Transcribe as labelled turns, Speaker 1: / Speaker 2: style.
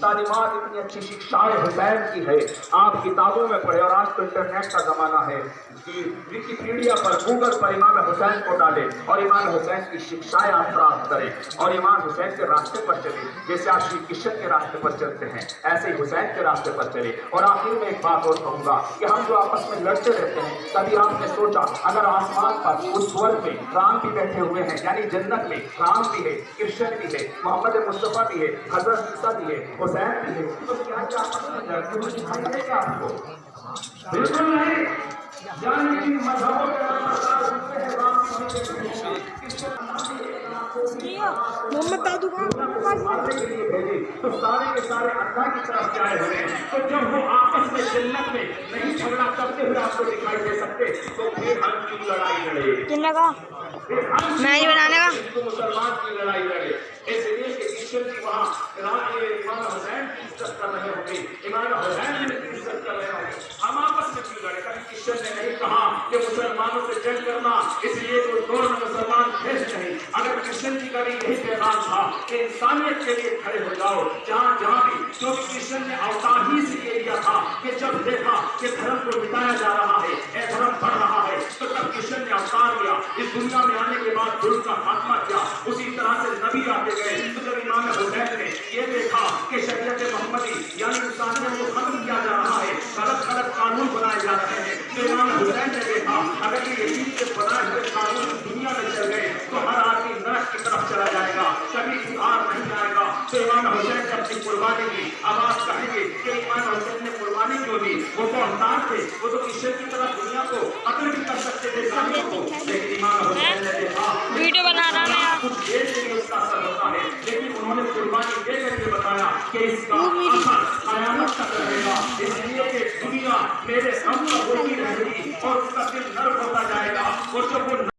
Speaker 1: تعلیمات اتنی اچھی شکشائیں حسین کی ہے، آپ کتابوں میں پڑھے، اور آج تو انٹرنیٹ کا زمانہ ہے کہ ویکیپیڈیا پر گوگل پر امام حسین کو ڈالے اور امام حسین کی شکشائیں آپ پراپت کریں اور امام حسین کے راستے پر چلے، جیسے آپ شری کرشن کے راستے پر چلتے ہیں ایسے ہی حسین کے راستے پر چلے۔ اور آخر میں ایک بات اور کہوں گا کہ ہم جو آپس میں لڑتے رہتے ہیں، کبھی آپ نے سوچا اگر آسمان پر اس سورگ میں رام بھی بیٹھے ہوئے ہیں، یعنی جنت میں رام بھی ہے، کرشن بھی ہے، محمد مصطفیٰ بھی ہے، حضرت عیسیٰ بھی ہے، حسین بھی ہے، تو کیا یہ آپس میں لڑتے ہوئے دکھائی دے گا آپ کو؟ بالکل نہیں۔ یعنی کہ مذہبوں کے
Speaker 2: محمد دادو کا
Speaker 1: تو سارے کے سارے اللہ کی طرف سے آئے ہوئے ہیں، تو جب وہ آپس میں جنت میں نہیں جھگڑا کرتے ہوئے آپ کو دکھائی دے سکتے تو پھر ہم کیوں لڑائی لڑے؟
Speaker 2: کن کا میں ہی بنانے کا
Speaker 1: مسلمان کی لڑائی لڑے، اس لیے کہ کرشن جی وہاں امام حسین کی عزت کر رہے ہوں گے، امام حسین کی عزت کر رہے ہوں گے، ہم آپس میں کیوں لڑے؟ کبھی کرشن نے نہیں کہا کہ مسلمانوں سے جنگ کرنا، اس لیے کوئی دور میں مسلمان بھیج نہیں۔ اگر کرشن جی کا بھی یہی پیغام تھا کہ انسانیت کے لیے کھڑے ہو جاؤ جہاں جہاں بھی، کیونکہ کرشن نے اوتار ہی سے یہ لیا تھا کہ جب دیکھا کہ دھرم کو مٹایا جا رہا ہے، اے دھرم بڑھ رہا ہے، تو تب کرشن نے اوتار لیا، اس دنیا میں آنے کے بعد ظلم کا خاتمہ کیا۔ اسی طرح سے نبی آتے گئے، تو جب امام حسین نے یہ دیکھا کہ شریعت محمدی یعنی انسانیت کو ختم کیا جا رہا ہے، غلط غلط قانون بنائے جا رہے ہیں، تو امام حسین نے دیکھا اگر یہ یزید کے بنائے ہوئے قانون دنیا میں چل گئے تو ہر آدمی نرک کی طرف چلا جائے گا، کبھی سدھار نہیں آئے گا۔ تو امام حسین نے اپنی قربانی کی آواز کہیں گے کہ امام حسین نے قربانی کیوں دی؟ وہ تو انسان تھے، وہ تو کرشن کی طرح دنیا کو قتل بھی کر سکتے تھے ظالموں کو، لیکن امام حسین نے دیکھا
Speaker 2: ویڈیو بنا رہا میں
Speaker 1: کچھ دیر کے لیے اس کا اثر ہوتا ہے، لیکن انہوں نے قربانی دے کر کے بتایا کہ اس کا اثر قیامت تک رہے گا، اس لیے کہ دنیا میرے غم کا ہوتی رہے گی اور اس کا دل نرم ہوتا جائے گا، اور جب وہ